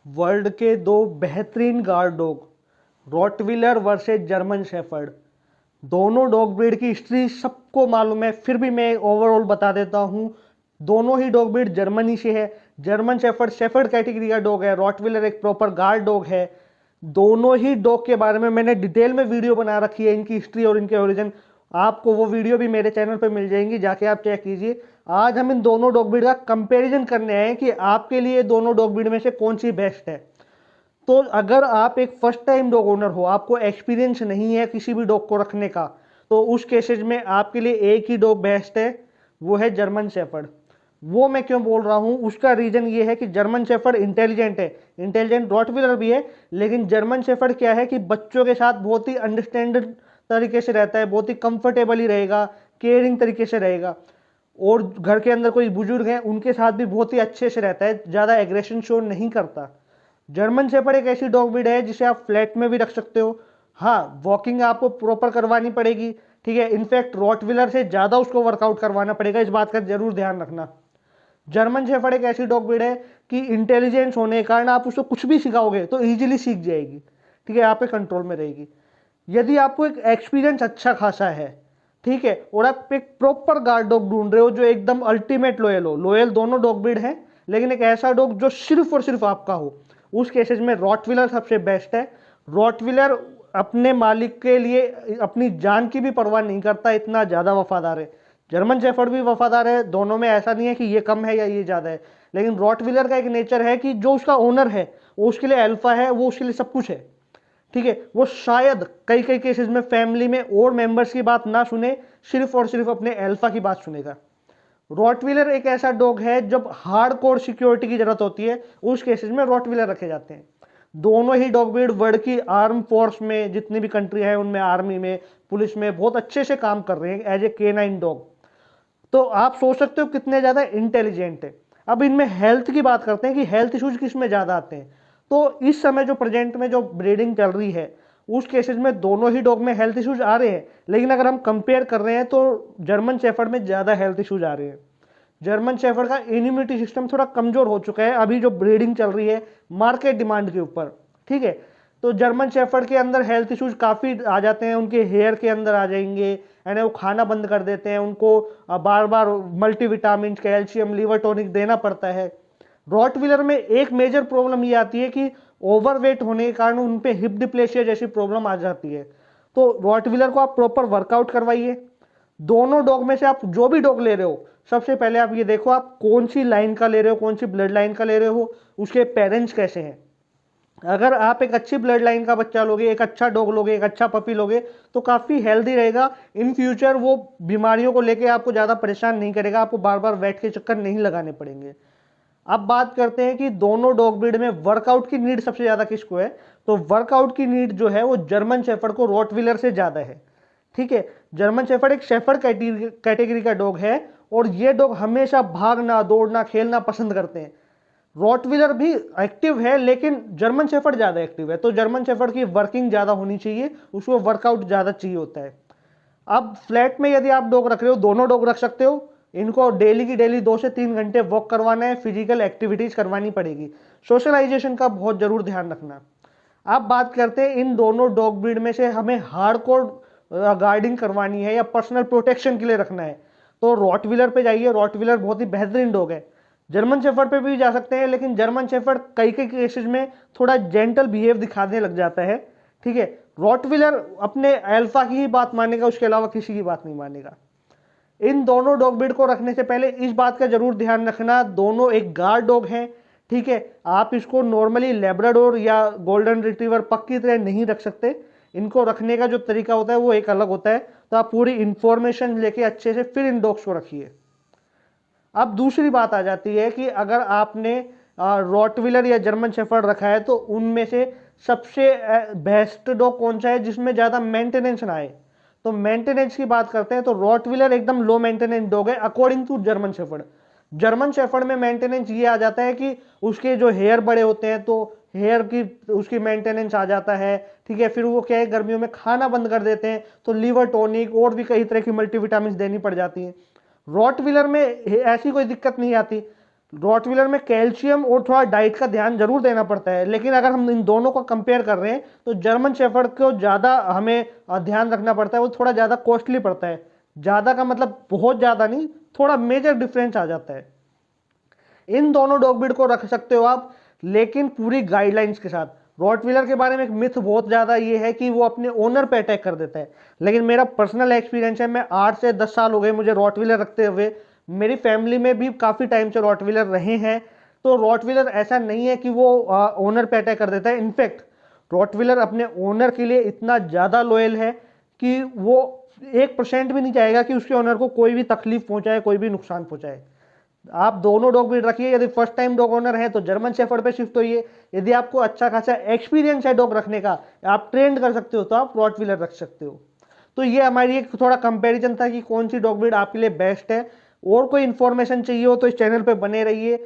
World के दो बेहतरीन guard dog Rottweiler versus German shepherd. दोनों डॉग ब्रीड की हिस्ट्री सबको मालूम है, फिर भी मैं ओवरऑल बता देता हूँ। दोनों ही डॉग ब्रीड जर्मनी से है। जर्मन शेफर्ड शेफर्ड कैटेगरी का डॉग है, रॉटविलर एक प्रॉपर गार्ड डॉग है। दोनों ही डॉग के बारे में मैंने डिटेल में वीडियो बना रखी है, इनकी हिस्ट्री और इनके ओरिजिन। आपको वो वीडियो भी मेरे चैनल पर मिल जाएंगी, जाके आप चेक कीजिए। आज हम इन दोनों डॉग ब्रीड का कंपैरिजन करने आए हैं कि आपके लिए दोनों डॉग ब्रीड में से कौन सी बेस्ट है। तो अगर आप एक फर्स्ट टाइम डॉग ओनर हो, आपको एक्सपीरियंस नहीं है किसी भी डॉग को रखने का, तो उस केसेज में आपके लिए एक ही डॉग बेस्ट है, वो है जर्मन शेफर्ड। वो मैं क्यों बोल रहा हूँ, उसका रीजन ये है कि जर्मन शेफर्ड इंटेलिजेंट है, इंटेलिजेंट रॉटविलर भी है, लेकिन जर्मन शेफर्ड क्या है कि बच्चों के साथ बहुत ही अंडरस्टैंड तरीके से रहता है, बहुत ही कंफर्टेबली रहेगा, केयरिंग तरीके से रहेगा। और घर के अंदर कोई बुजुर्ग हैं उनके साथ भी बहुत ही अच्छे से रहता है, ज़्यादा एग्रेशन शो नहीं करता। जर्मन शेफर्ड एक ऐसी डॉग ब्रीड है जिसे आप फ्लैट में भी रख सकते हो। हाँ, वॉकिंग आपको प्रॉपर करवानी पड़ेगी, ठीक है। इनफैक्ट रॉटविलर से ज़्यादा उसको वर्कआउट करवाना पड़ेगा, इस बात का जरूर ध्यान रखना। जर्मन शेफर्ड एक ऐसी डॉग ब्रीड है कि इंटेलिजेंस होने के कारण आप उसको कुछ भी सिखाओगे तो इजीली सीख जाएगी, ठीक है, आपके कंट्रोल में रहेगी। यदि आपको एक एक्सपीरियंस अच्छा खासा है, ठीक है, और आप एक प्रॉपर गार्ड डॉग ढूंढ रहे हो जो एकदम अल्टीमेट लॉयल हो, लॉयल दोनों डॉग ब्रीड है, लेकिन एक ऐसा डॉग जो सिर्फ और सिर्फ आपका हो, उस केसेस में रॉटविलर सबसे बेस्ट है। रॉटविलर अपने मालिक के लिए अपनी जान की भी परवाह नहीं करता, इतना ज़्यादा वफादार है। जर्मन शेफर्ड भी वफादार है, दोनों में ऐसा नहीं है कि ये कम है या ये ज़्यादा है, लेकिन रॉटविलर का एक नेचर है कि जो उसका ओनर है वो उसके लिए अल्फा है, वो उसके लिए सब कुछ है, ठीक है। वो शायद कई कई केसेस में फैमिली में और मेंबर्स की बात ना सुने, सिर्फ और सिर्फ अपने अल्फा की बात सुनेगा। रॉटविलर एक ऐसा डॉग है जब हार्डकोर सिक्योरिटी की जरूरत होती है, उस केसेस में रॉटविलर रखे जाते हैं। दोनों ही डॉग ब्रीड वर्ल्ड की आर्म फोर्स में, जितनी भी कंट्री है उनमें, आर्मी में, पुलिस में बहुत अच्छे से काम कर रहे हैं एज ए K9 डॉग। तो आप सोच सकते हो कितने ज्यादा इंटेलिजेंट है। अब इनमें हेल्थ की बात करते हैं कि हेल्थ इश्यूज किस में ज्यादा आते हैं। तो इस समय जो प्रेजेंट में जो ब्रीडिंग चल रही है, उस केसेस में दोनों ही डॉग में हेल्थ इश्यूज आ रहे हैं, लेकिन अगर हम कंपेयर कर रहे हैं तो जर्मन शेफर्ड में ज्यादा हेल्थ इश्यूज आ रहे हैं। जर्मन शेफर्ड का इम्यूनिटी सिस्टम थोड़ा कमजोर हो चुका है अभी जो ब्रीडिंग चल रही है मार्केट डिमांड के ऊपर, ठीक है। तो जर्मन शेफर्ड के अंदर हेल्थ इश्यूज काफ़ी आ जाते हैं, उनके हेयर के अंदर आ जाएंगे, यानी वो खाना बंद कर देते हैं, उनको बार बार मल्टीविटामिन, कैल्शियम, लीवर टॉनिक देना पड़ता है। रॉटविलर में एक मेजर प्रॉब्लम ये आती है कि ओवरवेट होने के कारण उन पे हिप डिप्लेशिया जैसी प्रॉब्लम आ जाती है। तो रॉटविलर को आप प्रॉपर वर्कआउट करवाइए। दोनों डॉग में से आप जो भी डॉग ले रहे हो, सबसे पहले आप ये देखो आप कौन सी लाइन का ले रहे हो, कौन सी ब्लड लाइन का ले रहे हो, उसके पेरेंट्स कैसे हैं। अगर आप एक अच्छी ब्लड लाइन का बच्चा लोगे, एक अच्छा डॉग लोगे, एक अच्छा पपी लोगे, तो काफ़ी हेल्दी रहेगा। इन फ्यूचर वो बीमारियों को लेके आपको ज़्यादा परेशान नहीं करेगा, आपको बार बार वेट के चक्कर नहीं लगाने पड़ेंगे। अब बात करते हैं कि दोनों डॉग ब्रीड में वर्कआउट की नीड सबसे ज़्यादा किसको है। तो वर्कआउट की नीड जो है वो जर्मन शेफर्ड को रॉटविलर से ज़्यादा है, ठीक है। जर्मन शेफर्ड एक शेफर्ड कैटेगरी का डॉग है और ये डॉग हमेशा भागना, दौड़ना, खेलना पसंद करते हैं। रॉटविलर भी एक्टिव है, लेकिन जर्मन शेफर्ड ज़्यादा एक्टिव है, तो जर्मन शेफर्ड की वर्किंग ज़्यादा होनी चाहिए, उसको वर्कआउट ज़्यादा चाहिए होता है। अब फ्लैट में यदि आप डॉग रख रहे हो, दोनों डॉग रख सकते हो, इनको डेली की डेली 2 से 3 घंटे वॉक करवाना है, फिजिकल एक्टिविटीज करवानी पड़ेगी, सोशलाइजेशन का बहुत जरूर ध्यान रखना। अब बात करते हैं इन दोनों डॉग ब्रीड में से हमें हार्डकोर गार्डिंग करवानी है या पर्सनल प्रोटेक्शन के लिए रखना है, तो रॉटविलर पे जाइए। रॉटविलर बहुत ही बेहतरीन डॉग है। जर्मन शेफर्ड पे भी जा सकते हैं, लेकिन जर्मन शेफर्ड कई कई केसेस में थोड़ा जेंटल बिहेव दिखाने लग जाता है, ठीक है। रॉटविलर अपने अल्फा की ही बात मानेगा, उसके अलावा किसी की बात नहीं मानेगा। इन दोनों डॉग ब्रीड को रखने से पहले इस बात का जरूर ध्यान रखना, दोनों एक गार्ड डॉग हैं, ठीक है। आप इसको नॉर्मली लेब्राडोर या गोल्डन रिट्रीवर पक की तरह नहीं रख सकते। इनको रखने का जो तरीका होता है वो एक अलग होता है, तो आप पूरी इंफॉर्मेशन लेके अच्छे से फिर इन डॉग्स को रखिए। अब दूसरी बात आ जाती है कि अगर आपने रॉटविलर या जर्मन शेफर्ड रखा है तो उनमें से सबसे बेस्ट डॉग कौन सा है जिसमें ज़्यादा मेंटेनेंस ना आए। तो मेंटेनेंस की बात करते हैं तो रॉटविलर एकदम लो मेंटेनेंस डॉग है according to German shepherd. German shepherd में मेंटेनेंस ये आ जाता है कि उसके जो हेयर बड़े होते हैं तो हेयर की उसकी मेंटेनेंस आ जाता है, ठीक है। फिर वो क्या है, गर्मियों में खाना बंद कर देते हैं तो लीवर टॉनिक और भी कई तरह की मल्टीविटामिन देनी पड़ जाती है। रॉटविलर में ऐसी कोई दिक्कत नहीं आती। रॉटविलर में कैल्शियम और थोड़ा डाइट का ध्यान जरूर देना पड़ता है, लेकिन अगर हम इन दोनों को कंपेयर कर रहे हैं तो जर्मन शेफर्ड को ज़्यादा हमें ध्यान रखना पड़ता है, वो थोड़ा ज़्यादा कॉस्टली पड़ता है। ज़्यादा का मतलब बहुत ज़्यादा नहीं, थोड़ा मेजर डिफरेंस आ जाता है। इन दोनों डॉग ब्रीड को रख सकते हो आप, लेकिन पूरी गाइडलाइंस के साथ। रॉटविलर के बारे में एक मिथ बहुत ज़्यादा ये है कि वो अपने ओनर पे अटैक कर देता है, लेकिन मेरा पर्सनल एक्सपीरियंस है, मैं 8 से 10 साल हो गए मुझे रॉटविलर रखते हुए, मेरी फैमिली में भी काफ़ी टाइम से रॉटविलर रहे हैं। तो रॉटविलर ऐसा नहीं है कि वो ओनर पे अटैक कर देता है। इनफैक्ट रॉटविलर अपने ओनर के लिए इतना ज़्यादा लॉयल है कि वो 1% भी नहीं चाहेगा कि उसके ओनर को कोई भी तकलीफ पहुंचाए, कोई भी नुकसान पहुंचाए। आप दोनों डॉग ब्रीड रखिए। यदि फर्स्ट टाइम डॉग ओनर है तो जर्मन शेफर्ड पे शिफ्ट होइए। यदि आपको अच्छा खासा एक्सपीरियंस है डॉग रखने का, आप ट्रेंड कर सकते हो, तो आप रॉटविलर रख सकते हो। तो ये हमारी एक थोड़ा कंपैरिजन था कि कौन सी डॉग ब्रीड आपके लिए बेस्ट है। और कोई इन्फॉर्मेशन चाहिए हो तो इस चैनल पे बने रहिए।